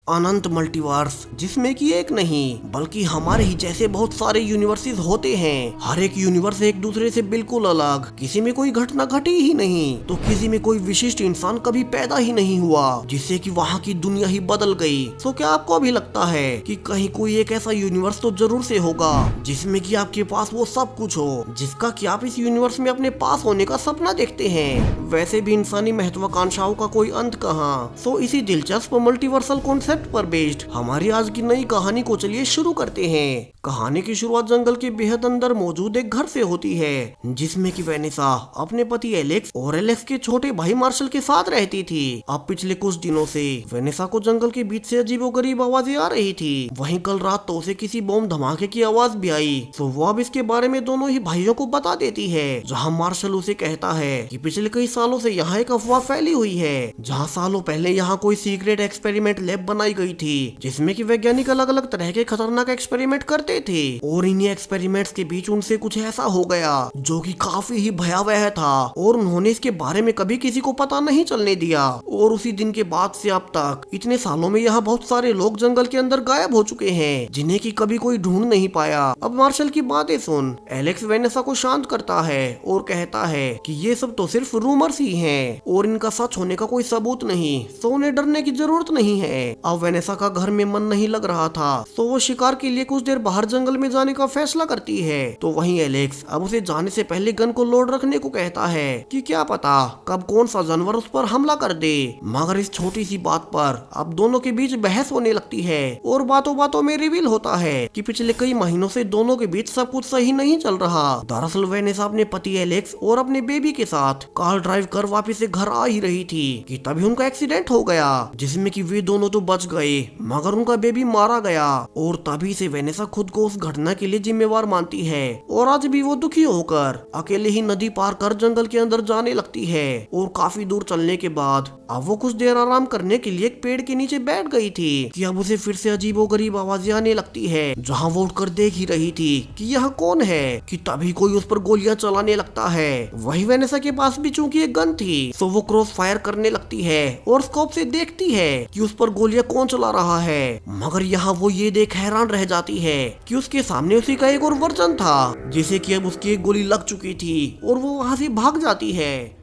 अनंत multiverse, जिसमें कि एक नहीं बल्कि हमारे ही जैसे बहुत सारे यूनिवर्सेस होते हैं। हर एक यूनिवर्स एक दूसरे से बिल्कुल अलग, किसी में कोई घटना घटी ही नहीं तो किसी में कोई विशिष्ट इंसान कभी पैदा ही नहीं हुआ जिससे कि वहाँ की दुनिया ही बदल गई। तो क्या आपको भी लगता है कि कहीं कोई एक ऐसा यूनिवर्स तो जरूर से होगा जिसमें कि आपके पास वो सब कुछ हो जिसका कि आप इस यूनिवर्स में अपने पास होने का सपना देखते हैं। वैसे भी इंसानी महत्वाकांक्षाओं का कोई अंत कहाँ। तो इसी दिलचस्प मल्टीवर्सल कॉन्सेप्ट पर बेस्ड हमारी आज की नई कहानी को चलिए शुरू करते हैं। कहानी की शुरुआत जंगल के बेहद अंदर मौजूद एक घर से होती है जिसमें कि वेनेसा अपने पति एलेक्स और एलेक्स के छोटे भाई मार्शल के साथ रहती थी। अब पिछले कुछ दिनों से वेनेसा को जंगल के बीच से अजीबोगरीब आवाजें आ रही थी। वहीं कल रात तो उसे किसी बम धमाके की आवाज भी आई तो वो अब इसके बारे में दोनों ही भाइयों को बता देती है। जहाँ मार्शल उसे कहता है कि पिछले कई सालों से यहाँ एक अफवाह फैली हुई है जहाँ सालों पहले यहाँ कोई सीक्रेट एक्सपेरिमेंट लैब बनाई गई थी जिसमें कि वैज्ञानिक अलग अलग तरह के खतरनाक एक्सपेरिमेंट करते थे और इन्हीं एक्सपेरिमेंट्स के बीच उनसे कुछ ऐसा हो गया जो कि काफी ही भयावह था और उन्होंने इसके बारे में कभी किसी को पता नहीं चलने दिया। और उसी दिन के बाद से अब तक इतने सालों में यहाँ बहुत सारे लोग जंगल के अंदर गायब हो चुके हैं जिन्हें कि कभी कोई ढूंढ नहीं पाया। अब मार्शल की बातें सुन एलेक्स वेनेसा को शांत करता है और कहता है कि ये सब तो सिर्फ रूमर्स ही हैं और इनका सच होने का कोई सबूत नहीं, तो उन्हें डरने की जरूरत नहीं है। अब वेनेसा का घर में मन नहीं लग रहा था तो वो शिकार के लिए कुछ देर बाहर जंगल में जाने का फैसला करती है। तो वहीं एलेक्स अब उसे जाने से पहले गन को लोड रखने को कहता है कि क्या पता कब कौन सा जानवर उस पर हमला कर दे। मगर इस छोटी सी बात पर अब दोनों के बीच बहस होने लगती है और बातों बातों में रिवील होता है कि पिछले कई महीनों से दोनों के बीच सब कुछ सही नहीं चल रहा। दरअसल वेनेसा अपने पति एलेक्स और अपने बेबी के साथ कार ड्राइव कर वापिस से घर आ ही रही थी कि तभी उनका एक्सीडेंट हो गया जिसमें कि वे दोनों तो बच गए मगर उनका बेबी मारा गया। और तभी से वेनेसा खुद को उस घटना के लिए जिम्मेवार मानती है और आज भी वो दुखी होकर अकेले ही नदी पार कर जंगल के अंदर जाने लगती है। और काफी दूर चलने के बाद अब वो कुछ देर आराम करने के लिए एक पेड़ के नीचे बैठ गई थी कि अब उसे फिर से अजीबोगरीब आवाजें आने लगती है। जहाँ वो उठकर देख ही रही थी कि यह कौन है कि तभी कोई उस पर गोलियां चलाने लगता है। वही वेनेसा के पास भी चूंकि एक गन थी तो वो क्रॉस फायर करने लगती है और स्कोप से देखती है कि उस पर गोलियां कौन चला रहा है। मगर यहाँ वो ये देख हैरान रह जाती है कि उसके सामने उसी का एक और वर्जन था जिसे कि अब उसकी एक गोली लग चुकी थी और वो वहां से भाग जाती है।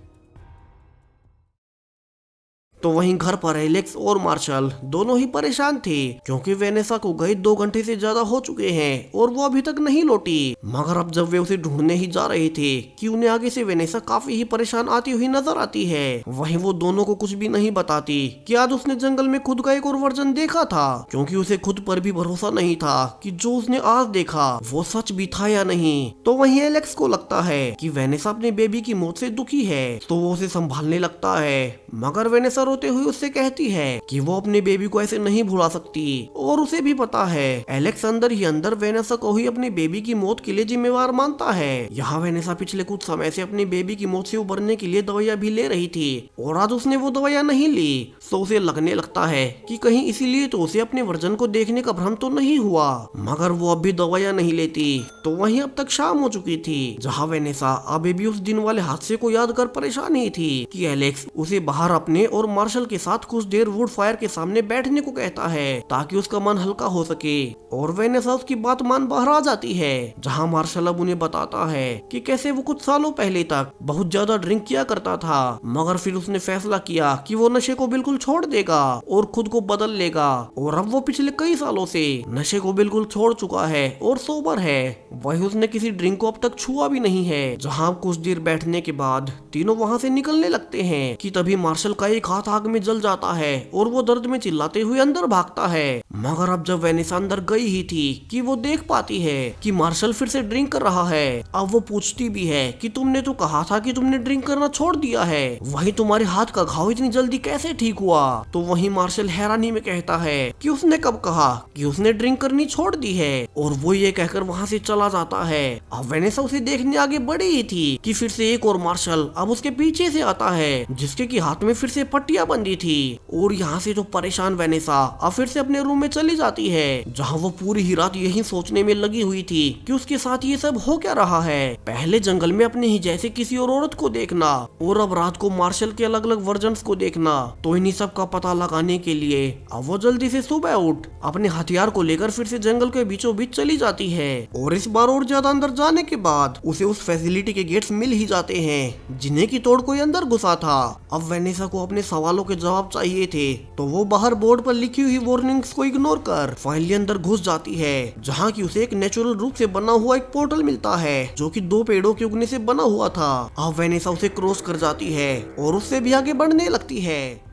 तो वहीं घर पर एलेक्स और मार्शल दोनों ही परेशान थे क्योंकि वेनेसा को गए 2 घंटे से ज्यादा हो चुके हैं और वो अभी तक नहीं लौटी। मगर अब जब वे उसे ढूंढने ही जा रहे थे कि उन्हें आगे से वेनेसा काफी ही परेशान आती हुई नजर आती है। वहीं वो दोनों को कुछ भी नहीं बताती कि आज उसने जंगल में खुद का एक और वर्जन देखा था क्योंकि उसे खुद पर भी भरोसा नहीं था कि जो उसने आज देखा वो सच भी था या नहीं। तो वहीं एलेक्स को लगता है कि वेनेसा अपने बेबी की मौत से दुखी है तो वो उसे संभालने लगता है। मगर वेनेसा रोते हुए उससे कहती है कि वो अपने बेबी को ऐसे नहीं भुला सकती और उसे भी पता है एलेक्स अंदर ही अंदर वेनेसा को ही अपनी बेबी की मौत के लिए जिम्मेवार मानता है। यहाँ वेनेसा पिछले कुछ समय से अपनी बेबी की मौत से उबरने के लिए दवाइयाँ भी ले रही थी और आज उसने वो दवाइयाँ नहीं ली तो उसे लगने लगता है कि कहीं इसीलिए तो उसे अपने वर्जन को देखने का भ्रम तो नहीं हुआ। मगर वो अब भी दवाइयाँ नहीं लेती। तो वहीं अब तक शाम हो चुकी थी जहाँ वेनेसा अभी भी उस दिन वाले हादसे को याद कर परेशान ही थी कि एलेक्स उसे बाहर अपने और मार्शल के साथ कुछ देर वुड फायर के सामने बैठने को कहता है ताकि उसका मन हल्का हो सके। और वेनेसा उसकी बात मान बाहर आ जाती है जहाँ मार्शल अब उन्हें बताता है कि कैसे वो कुछ सालों पहले तक बहुत ज्यादा ड्रिंक किया करता था मगर फिर उसने फैसला किया कि वो नशे को बिल्कुल छोड़ देगा और खुद को बदल लेगा। और अब वो पिछले कई सालों से नशे को बिल्कुल छोड़ चुका है और सोबर है। वही उसने किसी ड्रिंक को अब तक छुआ भी नहीं है। जहाँ कुछ देर बैठने के बाद तीनों वहाँ से निकलने लगते हैं कि तभी मार्शल का एक हाथ आग में जल जाता है और वो दर्द में चिल्लाते हुए अंदर भागता है। मगर अब जब वेनेसा अंदर गई ही थी कि वो देख पाती है कि मार्शल फिर से ड्रिंक कर रहा है। अब वो पूछती भी है कि तुमने तो कहा था कि तुमने ड्रिंक करना छोड़ दिया है, वही तुम्हारे हाथ का घाव इतनी जल्दी कैसे ठीक हुआ। तो वही मार्शल हैरानी में कहता है कि उसने कब कहा कि उसने ड्रिंक करनी छोड़ दी है और वो ये कहकर वहाँ से चला जाता है। अब वेनेसा उसे देखने आगे बढ़ी ही थी कि फिर से एक और मार्शल अब उसके पीछे से आता है जिसके की हाथ में फिर से पट्टियां बंधी थी। और यहाँ से तो परेशान वेनेसा अब फिर से अपने रूम में चली जाती है जहाँ वो पूरी ही रात यही सोचने में लगी हुई थी कि उसके साथ ये सब हो क्या रहा है। पहले जंगल में अपने ही जैसे किसी और औरत को देखना और अब रात को मार्शल के अलग अलग वर्जन्स को देखना। तो इन्हीं सब का पता लगाने के लिए अब वो जल्दी से सुबह उठ अपने हथियार को लेकर फिर से जंगल के बीचों बीच चली जाती है। और इस बार और ज्यादा अंदर जाने के बाद उसे उस फैसिलिटी के गेट्स मिल ही जाते हैं जिन्हें की तोड़ कोई अंदर घुसा था। अब वेनेसा को अपने सवालों के जवाब चाहिए थे, तो वो बाहर बोर्ड पर लिखी हुई वार्निंग्स को इग्नोर कर फाइनली अंदर घुस जाती है, जहाँ की उसे एक नेचुरल रूप से बना हुआ एक पोर्टल मिलता है जो कि 2 पेड़ों के उगने से बना हुआ था। अब वेनेसा उसे क्रॉस कर जाती है और उससे भी आगे बढ़ने लगती है।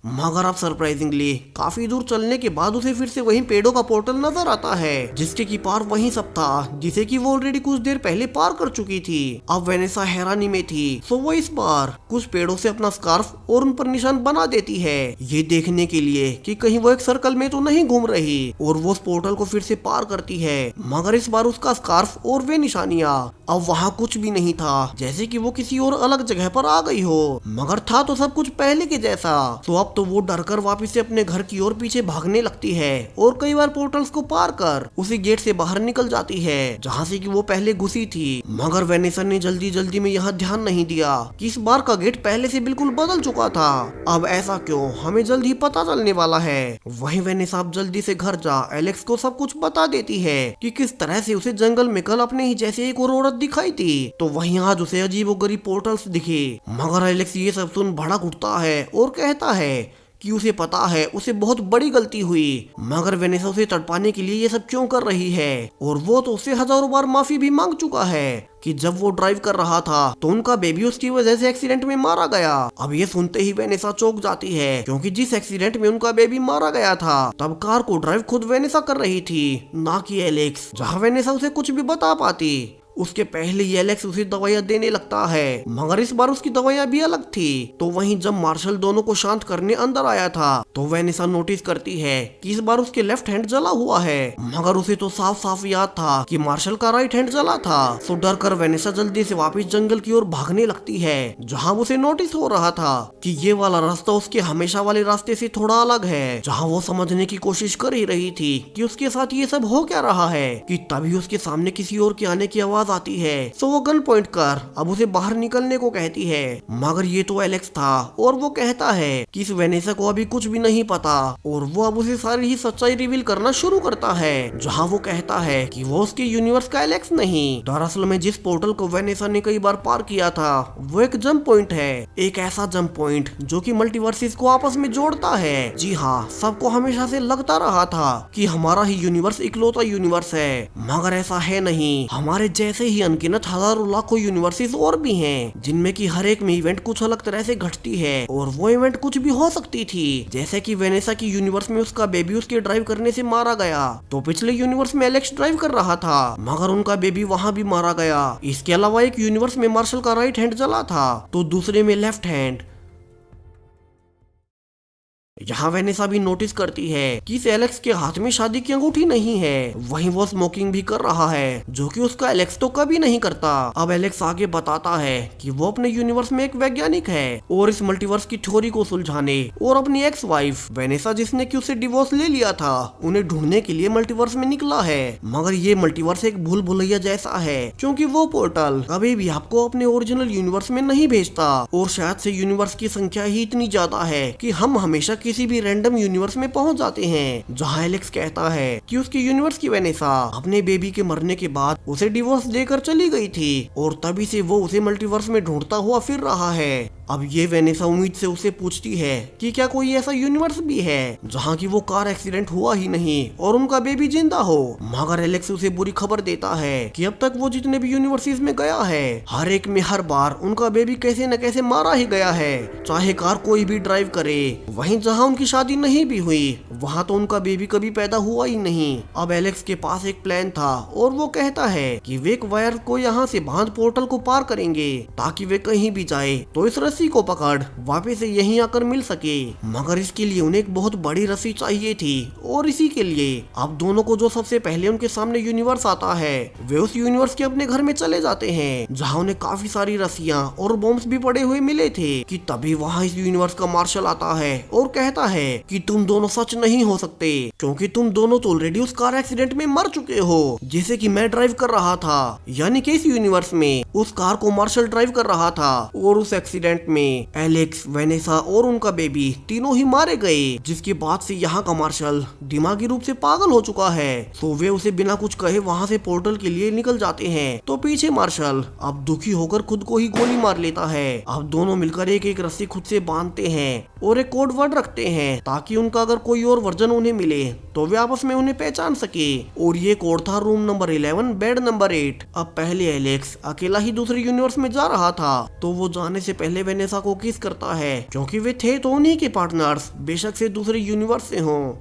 मगर अब सरप्राइजिंगली काफी दूर चलने के बाद उसे फिर से वही पेड़ों का पोर्टल नजर आता है जिसके की पार वही सब था जिसे कि वो ऑलरेडी कुछ देर पहले पार कर चुकी थी। अब वेनेसा हैरानी में थी, सो वो इस बार कुछ पेड़ों से अपना स्कार्फ और उन पर निशान बना देती है, ये देखने के लिए कि कहीं वो एक सर्कल में तो नहीं घूम रही, और वो उस पोर्टल को फिर से पार करती है। मगर इस बार उसका स्कार्फ और वे निशानियां अब वहाँ कुछ भी नहीं था, जैसे कि वो किसी और अलग जगह पर आ गई हो। मगर था तो सब कुछ पहले के जैसा। तो अब तो वो डरकर वापस से अपने घर की ओर पीछे भागने लगती है और कई बार पोर्टल्स को पार कर उसी गेट से बाहर निकल जाती है जहाँ से कि वो पहले घुसी थी। मगर वेनेसा ने जल्दी जल्दी में यहाँ ध्यान नहीं दिया कि इस बार का गेट पहले से बिल्कुल बदल चुका था। अब ऐसा क्यों, हमें जल्द ही पता चलने वाला है। वहीं वेनेसा अब जल्दी से घर जा एलेक्स को सब कुछ बता देती है कि किस तरह से उसे जंगल में कल अपने ही जैसे एक और औरत दिखाई थी, तो वहीं आज उसे अजीबोगरीब पोर्टल्स दिखे। मगर एलेक्स ये सब सुन भड़क उठता है और कहता है कि उसे पता है उसे बहुत बड़ी गलती हुई, मगर वेनेसा उसे तड़पाने के लिए ये सब क्यों कर रही है, और वो तो उससे हजारों बार माफी भी मांग चुका है कि जब वो ड्राइव कर रहा था तो उनका बेबी उसकी वजह से एक्सीडेंट में मारा गया। अब ये सुनते ही वेनेसा चौंक जाती है, क्योंकि जिस एक्सीडेंट में उनका बेबी मारा गया था तब कार को ड्राइव खुद वेनेसा कर रही थी, ना कि एलेक्स। जहाँ वेनेसा उसे कुछ भी बता पाती उसके पहले ही एलेक्स उसे दवाइयां देने लगता है, मगर इस बार उसकी दवाइयां भी अलग थी। तो वहीं जब मार्शल दोनों को शांत करने अंदर आया था तो वेनेसा नोटिस करती है कि इस बार उसके लेफ्ट हैंड जला हुआ है, मगर उसे तो साफ साफ याद था कि मार्शल का राइट हैंड जला था। तो डर कर वेनेसा जल्दी से वापस जंगल की ओर भागने लगती है, जहाँ उसे नोटिस हो रहा था कि ये वाला रास्ता उसके हमेशा वाले रास्ते से थोड़ा अलग है। जहाँ वो समझने की कोशिश कर ही रही थी कि उसके साथ ये सब हो क्या रहा है कि तभी उसके सामने किसी और के आने की आवाज आती है। तो वो गन पॉइंट कर अब उसे बाहर निकलने को कहती है, मगर ये तो एलेक्स था और वो कहता है कि इस वेनेसा को अभी कुछ भी नहीं पता, और वो अब उसे सारी ही सच्चाई रिवील करना शुरू करता है। जहाँ वो कहता है कि वो उसके यूनिवर्स का एलेक्स नहीं, दरअसल में जिस पोर्टल को वेनेसा ने कई बार पार किया था वो एक जंप पॉइंट है, एक ऐसा जंप पॉइंट जो कि मल्टीवर्सेस को आपस में जोड़ता है। जी हाँ, सबको हमेशा से लगता रहा था कि हमारा ही यूनिवर्स इकलौता यूनिवर्स है, मगर ऐसा है नहीं। हमारे जैसे ही अनगिनत हजारों लाखों यूनिवर्सेस और भी हैं, जिनमें कि हर एक में इवेंट कुछ अलग तरह से घटती है, और वो इवेंट कुछ भी हो सकती थी। जैसे कि वेनेसा की यूनिवर्स में उसका बेबी उसके ड्राइव करने से मारा गया, तो पिछले यूनिवर्स में एलेक्स ड्राइव कर रहा था मगर उनका बेबी वहाँ भी मारा गया। इसके अलावा एक यूनिवर्स में मार्शल का राइट हैंड जला था तो दूसरे में लेफ्ट हैंड। यहाँ वेनेसा भी नोटिस करती है कि इस एलेक्स के हाथ में शादी की अंगूठी नहीं है, वहीं वो स्मोकिंग भी कर रहा है, जो कि उसका एलेक्स तो कभी नहीं करता। अब एलेक्स आगे बताता है कि वो अपने यूनिवर्स में एक वैज्ञानिक है और इस मल्टीवर्स की थ्योरी को सुलझाने और अपनी एक्स वाइफ वेनेसा जिसने कि उससे डिवोर्स ले लिया था उन्हें ढूंढने के लिए मल्टीवर्स में निकला है। मगर ये मल्टीवर्स एक भूल भुलैया जैसा है, क्योंकि वो पोर्टल कभी भी आपको अपने ओरिजिनल यूनिवर्स में नहीं भेजता, और शायद से यूनिवर्स की संख्या ही इतनी ज्यादा है कि हम हमेशा किसी भी रैंडम यूनिवर्स में पहुंच जाते हैं। जहां एलेक्स कहता है कि उसके यूनिवर्स की वेनेसा अपने बेबी के मरने के बाद उसे डिवोर्स देकर चली गई थी, और तभी से वो उसे मल्टीवर्स में ढूंढता हुआ फिर रहा है। अब ये वेनेसा उम्मीद से उसे पूछती है कि क्या कोई ऐसा यूनिवर्स भी है जहाँ की वो कार एक्सीडेंट हुआ ही नहीं और उनका बेबी जिंदा हो। मगर एलेक्स उसे बुरी खबर देता है कि अब तक वो जितने भी यूनिवर्सेस में गया है हर एक में हर बार उनका बेबी कैसे न कैसे मारा ही गया है, चाहे कार कोई भी ड्राइव करे। वहीं जहाँ उनकी शादी नहीं भी हुई वहाँ तो उनका बेबी कभी पैदा हुआ ही नहीं। अब एलेक्स के पास एक प्लान था और वो कहता है कि वे एक वायर को यहाँ से बांध पोर्टल को पार करेंगे ताकि वे कहीं भी जाए तो इस रस्सी को पकड़ वापस से यहीं आकर मिल सके। मगर इसके लिए उन्हें एक बहुत बड़ी रस्सी चाहिए थी, और इसी के लिए अब दोनों को जो सबसे पहले उनके सामने यूनिवर्स आता है वे उस यूनिवर्स के अपने घर में चले जाते हैं, जहाँ उन्हें काफी सारी रस्सियां और बॉम्ब्स भी पड़े हुए मिले थे। कि तभी वहाँ इस यूनिवर्स का मार्शल आता है और कहता है कि तुम दोनों सच नहीं हो सकते, क्योंकि तुम दोनों तो ऑलरेडी उस कार एक्सीडेंट में मर चुके हो जिसे कि मैं ड्राइव कर रहा था। यानी कि इस यूनिवर्स में उस कार को मार्शल ड्राइव कर रहा था और उस एक्सीडेंट में एलेक्स, वेनेसा और उनका बेबी तीनों ही मारे गए, जिसके बाद से यहाँ का मार्शल दिमागी रूप से पागल हो चुका है। तो वे उसे बिना कुछ कहे वहाँ से पोर्टल के लिए निकल जाते हैं। तो पीछे मार्शल अब दुखी होकर खुद को ही गोली मार लेता है। अब दोनों मिलकर एक एक रस्सी खुद से बांधते हैं और एक कोड वर्ड रखते हैं ताकि उनका अगर कोई और वर्जन उन्हें मिले तो वे आपस में उन्हें पहचान सके। और ये कोड था रूम नंबर 11 बेड नंबर 8। अब पहले एलेक्स अकेला ही दूसरे यूनिवर्स में जा रहा था, तो वो जाने से पहले वेनेसा को किस करता है, क्योंकि वे थे तो उन्हीं के पार्टनर्स, बेशक से दूसरे यूनिवर्स से हों।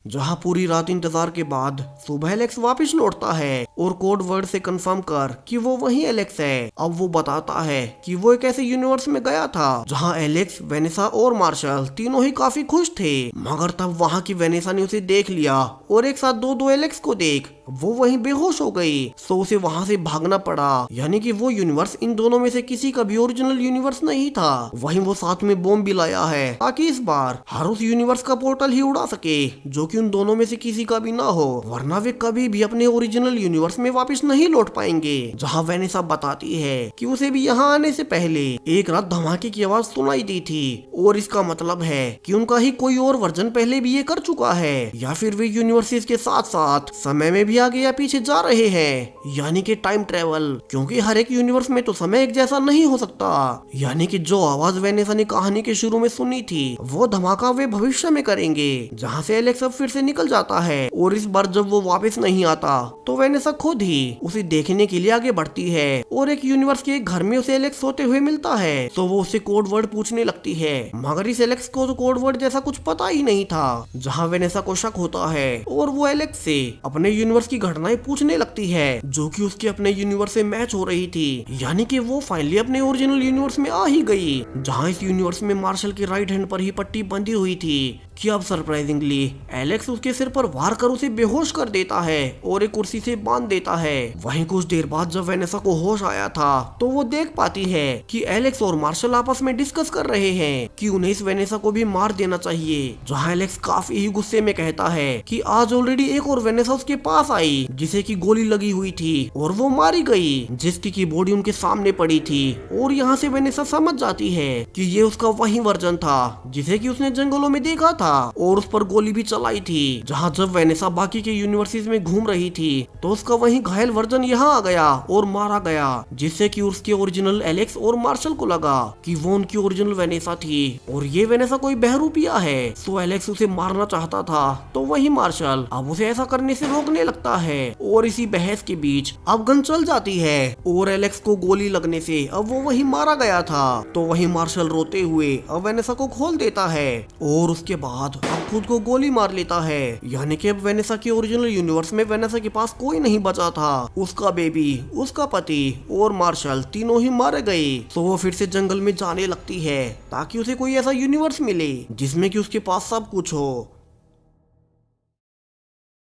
जहाँ पूरी रात इंतजार के बाद सुबह एलेक्स वापस लौटता है और कोड वर्ड से कंफर्म कर कि वो वही एलेक्स है। अब वो बताता है कि वो एक ऐसे यूनिवर्स में गया था जहाँ एलेक्स, वेनेसा और मार्शल तीनों ही काफी खुश थे, मगर तब वहाँ की वेनेसा ने उसे देख लिया और एक साथ दो एलेक्स को देख वो वहीं बेहोश हो गई। सो उसे वहाँ से भागना पड़ा, यानी कि वो यूनिवर्स इन दोनों में से किसी का भी ओरिजिनल यूनिवर्स नहीं था। वहीं वो साथ में बॉम्ब भी लाया है ताकि इस बार हर उस यूनिवर्स का पोर्टल ही उड़ा सके जो कि उन दोनों में से किसी का भी ना हो, वरना वे कभी भी अपने ओरिजिनल यूनिवर्स में वापस नहीं लौट पाएंगे। जहाँ वेनेसा बताती है कि उसे भी यहाँ आने से पहले एक रात धमाके की आवाज सुनाई दी थी और इसका मतलब है कि उनका ही कोई और वर्जन पहले भी ये कर चुका है, या फिर वे यूनिवर्सेस के साथ साथ समय में भी आगे या पीछे जा रहे हैं, यानी कि टाइम ट्रेवल, क्योंकि हर एक यूनिवर्स में तो समय एक जैसा नहीं हो सकता। यानी कि जो आवाज वेनेसा ने कहानी के शुरू में सुनी थी वो धमाका वे भविष्य में करेंगे। जहाँ से एलेक्स अब फिर से निकल जाता है और इस बार जब वो वापस नहीं आता तो वेनेसा खुद ही उसे देखने के लिए आगे बढ़ती है और एक यूनिवर्स के घर में उसे एलेक्स सोते हुए मिलता है। तो वो उससे कोड वर्ड पूछने लगती है, मगर इस एलेक्स को तो कोड वर्ड जैसा कुछ पता ही नहीं था। जहाँ वेनेसा को शक होता है और वो एलेक्स से अपने यूनिवर्स की घटनाएं पूछने लगती है जो कि उसके अपने यूनिवर्स से मैच हो रही थी, यानी कि वो फाइनली अपने ओरिजिनल यूनिवर्स में आ ही गई। जहाँ इस यूनिवर्स में मार्शल के राइट हैंड पर ही पट्टी बंधी हुई थी कि अब सरप्राइजिंगली एलेक्स उसके सिर पर वार कर उसे बेहोश कर देता है और एक कुर्सी से बांध देता है। वहीं कुछ देर बाद जब वेनेसा को होश आया था तो वो देख पाती है कि एलेक्स और मार्शल आपस में डिस्कस कर रहे हैं कि उन्हें इस वेनेसा को भी मार देना चाहिए। जहाँ एलेक्स काफी ही गुस्से में कहता है कि आज ऑलरेडी एक और वेनेसा उसके पास आई जिसे की गोली लगी हुई थी और वो मारी गई, जिसकी की बॉडी उनके सामने पड़ी थी। और यहाँ से वेनेसा समझ जाती है कि ये उसका वही वर्जन था जिसे कि उसने जंगलों में देखा था और उस पर गोली भी चलाई थी। जहाँ जब वेनेसा बाकी के यूनिवर्सिटीज में घूम रही थी तो उसका वही घायल वर्जन यहाँ आ गया और मारा गया, जिससे कि उसके ओरिजिनल एलेक्स और मार्शल को लगा कि वो उनकी ओरिजिनल वेनेसा थी और ये वेनेसा कोई बहरूपिया है। सो एलेक्स उसे मारना चाहता था तो वही मार्शल अब उसे ऐसा करने से रोकने लगता है और इसी बहस के बीच अब गन चल जाती है और एलेक्स को गोली लगने से अब वो वही मारा गया था। तो वही मार्शल रोते हुए अब वेनेसा को खोल देता है और उसके बाद अब खुद को गोली मार लेता है, यानी कि अब वेनेसा के ओरिजिनल यूनिवर्स में वेनेसा के पास कोई नहीं बचा था। उसका बेबी, उसका पति और मार्शल तीनों ही मारे गए। तो वो फिर से जंगल में जाने लगती है ताकि उसे कोई ऐसा यूनिवर्स मिले जिसमें कि उसके पास सब कुछ हो।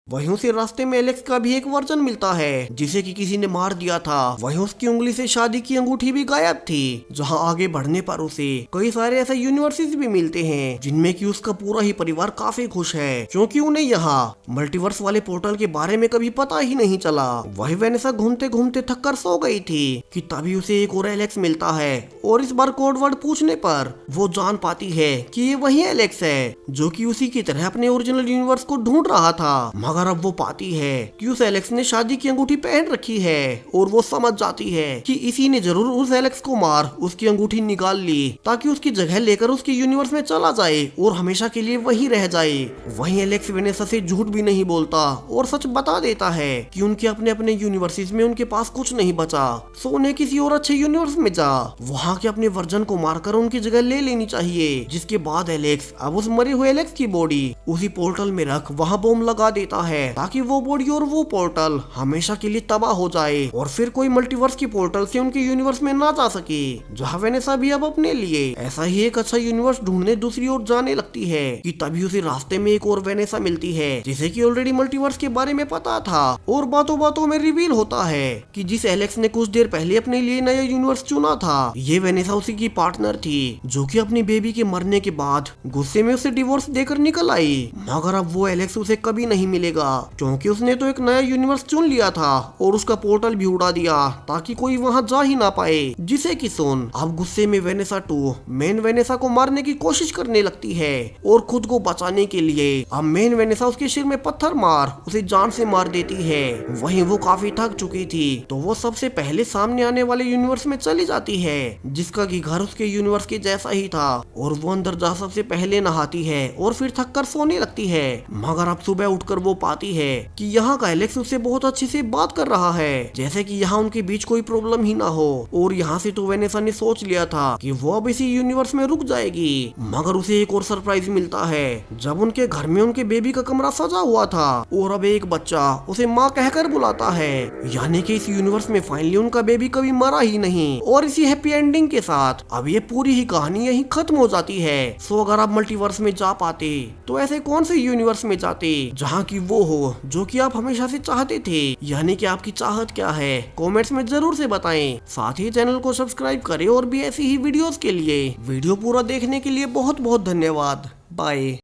वहीं उसे रास्ते में एलेक्स का भी एक वर्जन मिलता है जिसे कि किसी ने मार दिया था। वहीं उसकी उंगली से शादी की अंगूठी भी गायब थी। जहां आगे बढ़ने पर उसे कई सारे ऐसे यूनिवर्सेस भी मिलते हैं जिनमें कि उसका पूरा ही परिवार काफी खुश है, क्योंकि उन्हें यहाँ मल्टीवर्स वाले पोर्टल के बारे में कभी पता ही नहीं चला। वही वेनेसा घूमते घूमते थक कर सो गई थी कि तभी उसे एक और एलेक्स मिलता है और इस बार कोड वर्ड पूछने पर वो जान पाती है कि ये वही एलेक्स है जो कि उसी की तरह अपने ओरिजिनल यूनिवर्स को ढूंढ रहा था। मगर अब वो पाती है कि उस एलेक्स ने शादी की अंगूठी पहन रखी है और वो समझ जाती है कि इसी ने जरूर उस एलेक्स को मार उसकी अंगूठी निकाल ली ताकि उसकी जगह लेकर उसके यूनिवर्स में चला जाए और हमेशा के लिए वही रह जाए। वहीं एलेक्स वेनेसा से झूठ भी नहीं बोलता और सच बता देता है कि उनके अपने अपने यूनिवर्सिस में उनके पास कुछ नहीं बचा, सो उन्हें किसी और अच्छे यूनिवर्स में जा वहाँ के अपने वर्जन को मारकर उनकी जगह ले लेनी चाहिए। जिसके बाद एलेक्स अब उस मरे हुए एलेक्स की बॉडी उसी पोर्टल में रख वहाँ बॉम्ब लगा देता है ताकि वो बॉडी और वो पोर्टल हमेशा के लिए तबाह हो जाए और फिर कोई मल्टीवर्स की पोर्टल से उनके यूनिवर्स में ना जा सके। जहाँ वेनेसा भी अब अपने लिए ऐसा ही एक अच्छा यूनिवर्स ढूंढने दूसरी ओर जाने लगती है कि तभी उसे रास्ते में एक और वेनेसा मिलती है जिसे कि ऑलरेडी मल्टीवर्स के बारे में पता था और बातों बातों में रिवील होता है कि जिस एलेक्स ने कुछ देर पहले अपने लिए नया यूनिवर्स चुना था ये वेनेसा उसी की पार्टनर थी जो कि अपनी बेबी के मरने के बाद गुस्से में उसे डिवोर्स देकर निकल आई। मगर अब वो एलेक्स उसे कभी नहीं मिलेगा पड़ेगा, क्योंकि उसने तो एक नया यूनिवर्स चुन लिया था और उसका पोर्टल भी उड़ा दिया ताकि कोई वहां जा ही ना पाए। जिसे कि सुन अब गुस्से में वेनेसा 2 मेन वेनेसा को मारने की कोशिश करने लगती है और खुद को बचाने के लिए अब मेन वेनेसा उसके सिर में पत्थर मार उसे जान से मार देती है। वहीं वो काफी थक चुकी थी तो वो सबसे पहले सामने आने वाले यूनिवर्स में चली जाती है, जिसका कि घर उसके यूनिवर्स के जैसा ही था, और वो अंदर जा सबसे पहले नहाती है और फिर थक कर सोने लगती है। मगर अब सुबह उठकर वो पाती है कि यहाँ का एलेक्स उससे बहुत अच्छे से बात कर रहा है, जैसे कि यहाँ उनके बीच कोई प्रॉब्लम ही ना हो। और यहाँ से तो वेनेसा ने सोच लिया था कि वो अब इसी यूनिवर्स में रुक जाएगी, मगर उसे एक और सरप्राइज मिलता है जब उनके घर में उनके बेबी का कमरा सजा हुआ था और अब एक बच्चा उसे माँ कहकर बुलाता है, यानी कि इस यूनिवर्स में फाइनली उनका बेबी कभी मरा ही नहीं। और इसी हैप्पी एंडिंग के साथ अब ये पूरी ही कहानी यहीं खत्म हो जाती है। सो अगर आप मल्टीवर्स में जा पाते तो ऐसे कौन से यूनिवर्स में जाते जहाँ की वो हो जो कि आप हमेशा से चाहते थे, यानी कि आपकी चाहत क्या है कमेंट्स में जरूर से बताएं। साथ ही चैनल को सब्सक्राइब करें और भी ऐसी ही वीडियोस के लिए। वीडियो पूरा देखने के लिए बहुत बहुत धन्यवाद। बाय।